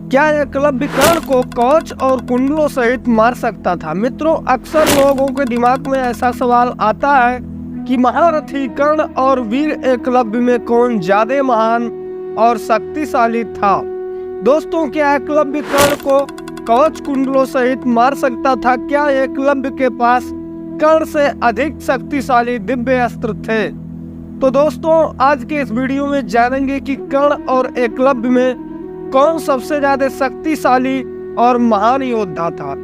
क्या एकलव्य कर्ण को कवच और कुंडलों सहित मार सकता था? मित्रों, अक्सर लोगों के दिमाग में ऐसा सवाल आता है कि महारथी कर्ण और वीर एकलव्य में कौन ज्यादा महान और शक्तिशाली था? दोस्तों, क्या एकलव्य कर्ण को कवच कुंडलों सहित मार सकता था? क्या एकलव्य के पास कर्ण से अधिक शक्तिशाली दिव्य अस्त्र थे? तो दोस्तों, आज के इस वीडियो में जानेंगे कि कर्ण और एकलव्य में कौन सबसे ज्यादा शक्तिशाली और महान योद्धा था।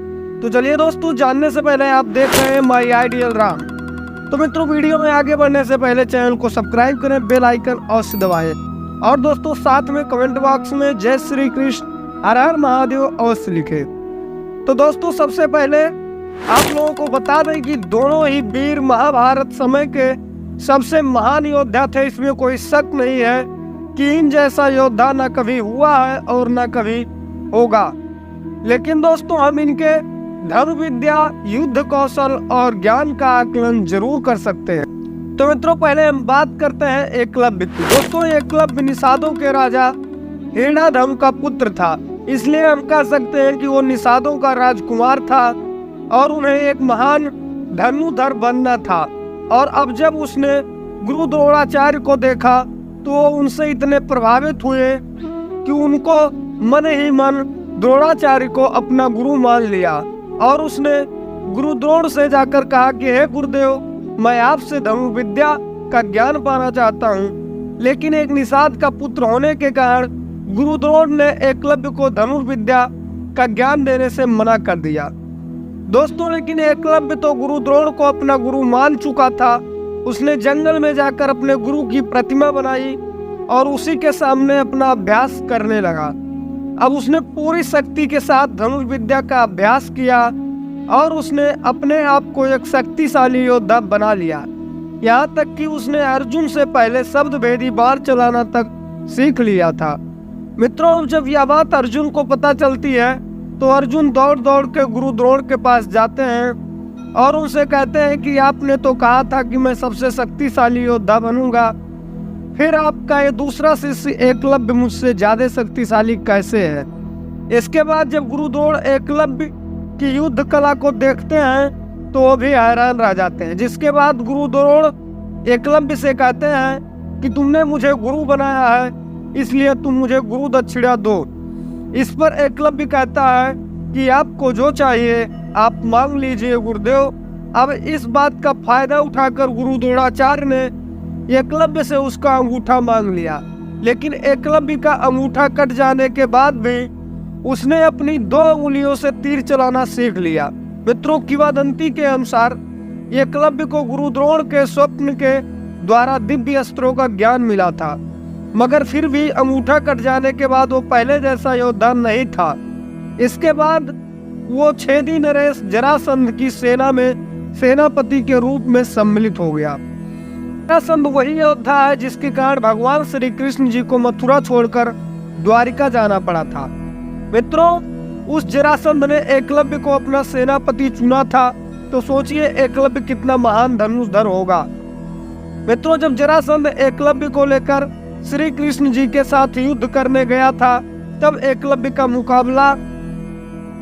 तो चलिए दोस्तों, जानने से पहले आप देख रहे हैं माय आइडियल राम। तो मित्रों, वीडियो में आगे बढ़ने से पहले चैनल को सब्सक्राइब करें, बेल आइकन अवश्य दबाएं और दोस्तों साथ में कमेंट बॉक्स में जय श्री कृष्ण हर हर महादेव अवश्य लिखें। तो दोस्तों, सबसे पहले आप लोगों को बता दें कि दोनों ही वीर महाभारत समय के सबसे महान योद्धा थे। इसमें कोई शक नहीं है कि इन जैसा योद्धा न कभी हुआ है और न कभी होगा। लेकिन दोस्तों, हम इनके धनुर्विद्या, युद्ध कौशल और ज्ञान का आकलन जरूर कर सकते हैं। तो मित्रों, पहले हम बात करते हैं एकलव्य की। दोस्तों, एकलव्य निषादों के राजा हिरण्यधम का पुत्र था, इसलिए हम कह सकते हैं कि वो निषादों का राजकुमार था और उन्हें एक महान धनुर्धर बनना था। और अब जब उसने गुरु द्रोणाचार्य को देखा तो वो उनसे इतने प्रभावित हुए कि उनको मन ही मन द्रोणाचार्य को अपना गुरु मान लिया और उसने गुरु द्रोण से जाकर कहा कि हे गुरुदेव, मैं आपसे धनुर्विद्या का ज्ञान पाना चाहता हूँ। लेकिन एक निषाद का पुत्र होने के कारण गुरु द्रोण ने एकलव्य को धनुर्विद्या का ज्ञान देने से मना कर दिया। दोस्तों, लेकिन एकलव्य तो गुरु द्रोण को अपना गुरु मान चुका था। उसने जंगल में जाकर अपने गुरु की प्रतिमा बनाई और उसी के सामने अपना अभ्यास करने लगा। अब उसने पूरी शक्ति के साथ धनुर्विद्या का अभ्यास किया और उसने अपने आप को एक शक्तिशाली योद्धा बना लिया। यहाँ तक कि उसने अर्जुन से पहले शब्द भेदी बाण चलाना तक सीख लिया था। मित्रों, जब यह बात अर्जुन को पता चलती है तो अर्जुन दौड़ दौड़ के गुरु द्रोण के पास जाते हैं और उनसे कहते हैं कि आपने तो कहा था कि मैं सबसे शक्तिशाली योद्धा बनूंगा, फिर आपका ये दूसरा शिष्य एकलव्य मुझसे ज्यादा शक्तिशाली कैसे है? इसके बाद जब गुरु द्रोण एकलव्य की युद्ध कला को देखते हैं तो वो भी हैरान रह जाते हैं। जिसके बाद गुरु द्रोण एकलव्य से कहते हैं कि तुमने मुझे गुरु बनाया है, इसलिए तुम मुझे गुरु दक्षिणा दो। इस पर एकलव्य कहता है कि आपको जो चाहिए आप मांग लीजिए गुरुदेव। अब इस बात का फायदा उठाकर गुरु द्रोणाचार्य ने एकलव्य से उसका अंगूठा मांग लिया। लेकिन एकलव्य का अंगूठा कट जाने के बाद भी उसने अपनी 2 उंगलियों से तीर चलाना सीख लिया। मित्रों, किंवदंती के अनुसार एकलव्य को गुरु द्रोण के स्वप्न के द्वारा दिव्य अस्त्रों का ज्ञान मिला था, मगर फिर भी अंगूठा कट जाने के बाद वो पहले जैसा योद्धा नहीं था। इसके बाद वो छेदी नरेश जरासंध की सेना में सेनापति के रूप में सम्मिलित हो गया। जरासंध वही योद्धा है जिसके कारण भगवान श्री कृष्ण जी को मथुरा छोड़कर द्वारिका जाना पड़ा था। मित्रों, उस जरासंध ने एकलव्य को अपना सेनापति चुना था, तो सोचिए एकलव्य कितना महान धनुर्धर होगा। मित्रों, जब जरासंध एकलव्य को लेकर श्री कृष्ण जी के साथ युद्ध करने गया था, तब एकलव्य का मुकाबला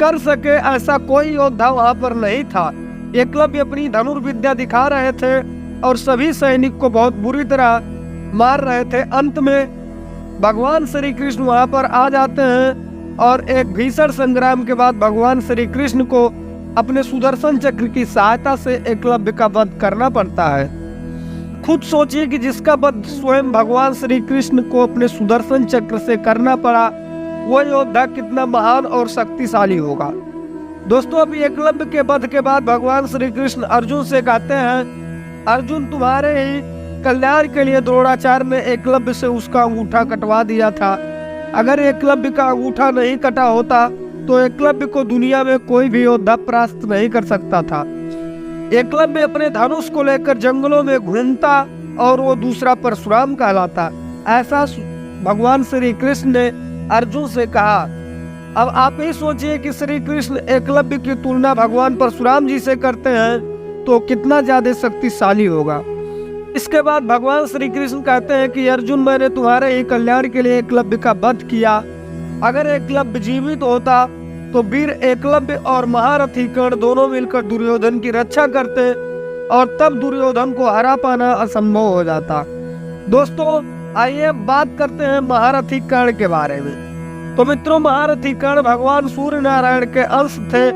कर सके ऐसा कोई योद्धा वहां पर नहीं था। एकलव्य अपनी धनुर्विद्या दिखा रहे थे और सभी सैनिक को बहुत बुरी तरह मार रहे थे। अंत में भगवान श्री कृष्ण वहां पर आ जाते हैं और एक भीषण संग्राम के बाद भगवान श्री कृष्ण को अपने सुदर्शन चक्र की सहायता से एकलव्य का वध करना पड़ता है। खुद सोचिए कि जिसका वध स्वयं भगवान श्री कृष्ण को अपने सुदर्शन चक्र से करना पड़ा, वो योद्धा कितना महान और शक्तिशाली होगा। दोस्तों, अभी एकलव्य के वध के बाद भगवान श्री कृष्ण अर्जुन से कहते हैं, अर्जुन, तुम्हारे ही कल्याण के लिए द्रोणाचार्य ने एकलव्य से उसका अंगूठा कटवा दिया था। अगर एकलव्य का अंगूठा नहीं कटा होता तो एकलव्य को दुनिया में कोई भी योद्धा परास्त नहीं कर सकता था। एकलव्य अपने धनुष को लेकर जंगलों में घूमता और वो दूसरा परशुराम कहलाता, ऐसा भगवान श्री कृष्ण ने अर्जुन से कहा। अब आप ही सोचिए कि श्री कृष्ण एकलव्य की तुलना भगवान परशुराम जी से करते हैं तो कितना ज्यादा शक्तिशाली होगा। इसके बाद भगवान श्री कृष्ण कहते हैं कि अर्जुन, मैंने तुम्हारे ही कल्याण के लिए एकलव्य का वध किया अगर एकलव्य जीवित होता तो वीर एकलव्य और महारथी कर्ण दोनों मिलकर दुर्योधन की रक्षा करते और तब दुर्योधन को हरा पाना असंभव हो जाता। दोस्तों आइए बात करते हैं महारथी कर्ण के बारे में। तो मित्रों, महारथी कर्ण भगवान सूर्य नारायण के अंश थे,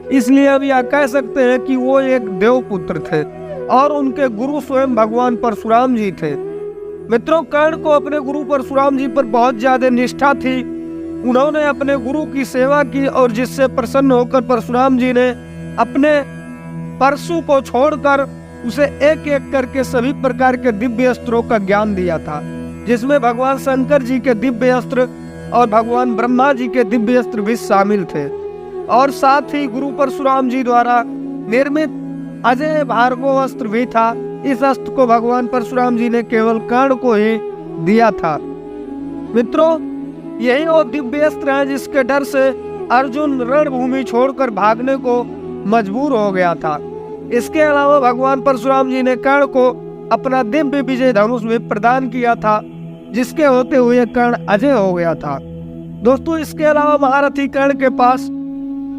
इसलिए अब यह कह सकते हैं कि वो एक देवपुत्र थे और उनके गुरु स्वयं भगवान परशुराम जी थे। मित्रों, कर्ण को अपने गुरु परशुराम जी पर बहुत ज्यादा निष्ठा थी। उन्होंने अपने गुरु की सेवा की और जिससे प्रसन्न होकर परशुराम जी ने अपने परशु को छोड़कर उसे एक एक करके सभी प्रकार के दिव्य अस्त्रों का ज्ञान दिया था, जिसमें भगवान शंकर जी के दिव्य अस्त्र और भगवान ब्रह्मा जी के दिव्य अस्त्र भी शामिल थे। और साथ ही गुरु परशुराम जी द्वारा निर्मित अजय भार्गव अस्त्र भी था। इस अस्त्र को भगवान परशुराम जी ने केवल कर्ण को ही दिया था। मित्रों, यही वो दिव्य अस्त्र है जिसके डर से अर्जुन रणभूमि छोड़कर भागने को मजबूर हो गया था। इसके अलावा भगवान परशुराम जी ने कर्ण को अपना दिव्य विजय धनुष भी प्रदान किया था, जिसके होते हुए कर्ण अजय हो गया था। दोस्तों, इसके अलावा महारथी कर्ण के पास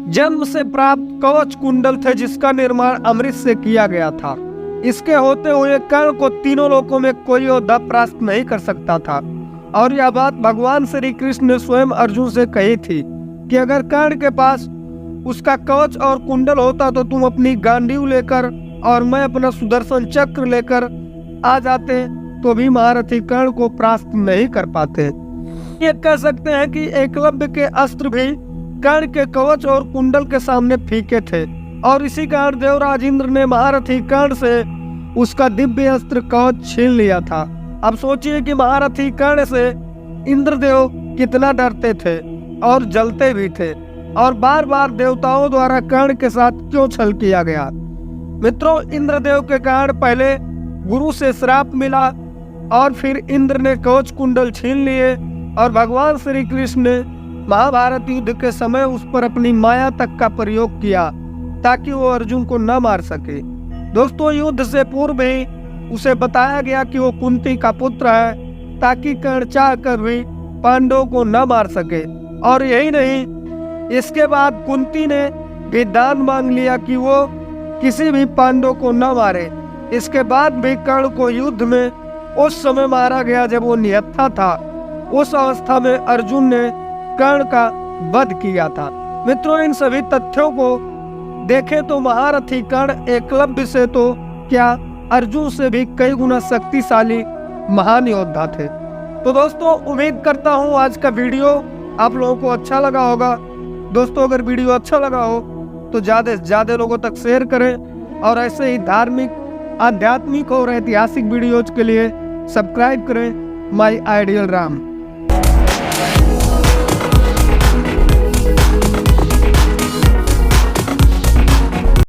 जन्म से प्राप्त कवच कुंडल थे, जिसका निर्माण अमृत से किया गया था। इसके होते हुए कर्ण को तीनों लोकों में कोई योद्धा परास्त नहीं कर सकता था। और यह बात भगवान श्री कृष्ण ने स्वयं अर्जुन से कही थी कि अगर कर्ण के पास उसका कवच और कुंडल होता तो तुम अपनी गांडीव लेकर और मैं अपना सुदर्शन चक्र लेकर आ जाते तो भी महारथी कर्ण को परास्त नहीं कर पाते। ये कह सकते हैं कि एकलव्य के अस्त्र भी कर्ण के कवच और कुंडल के सामने फीके थे और इसी कारण देवराज इंद्र ने महारथी कर्ण से उसका दिव्य अस्त्र कवच छीन लिया था। अब सोचिए कि महारथी कर्ण से इंद्रदेव कितना डरते थे और जलते भी थे और बार बार देवताओं द्वारा कर्ण के साथ क्यों छल किया गया। मित्रों, इंद्रदेव के कारण पहले गुरु से श्राप मिला और फिर इंद्र ने कवच कुंडल छीन लिए और भगवान श्री कृष्ण ने महाभारत युद्ध के समय उस पर अपनी माया तक का प्रयोग किया ताकि वो अर्जुन को न मार सके। दोस्तों, युद्ध से पूर्व ही उसे बताया गया कि वो कुंती का पुत्र है ताकि कर्ण चाह कर भी पांडवों को न मार सके। और यही नहीं, इसके बाद कुंती ने भी दान मांग लिया कि वो किसी भी पांडव को न मारे। इसके बाद भी कर्ण को युद्ध में उस समय मारा गया जब वो निहत्था था। उस अवस्था में अर्जुन ने कर्ण का वध किया था। मित्रों, इन सभी तथ्यों को देखें तो महारथी कर्ण एकलव्य से तो क्या अर्जुन से भी कई गुना शक्तिशाली महान योद्धा थे। तो दोस्तों, उम्मीद करता हूँ आज का वीडियो आप लोगों को अच्छा लगा होगा। दोस्तों, अगर वीडियो अच्छा लगा हो तो ज़्यादा से ज़्यादा लोगों तक शेयर करें और ऐसे ही धार्मिक, आध्यात्मिक और ऐतिहासिक वीडियोज के लिए सब्सक्राइब करें माई आइडियल राम।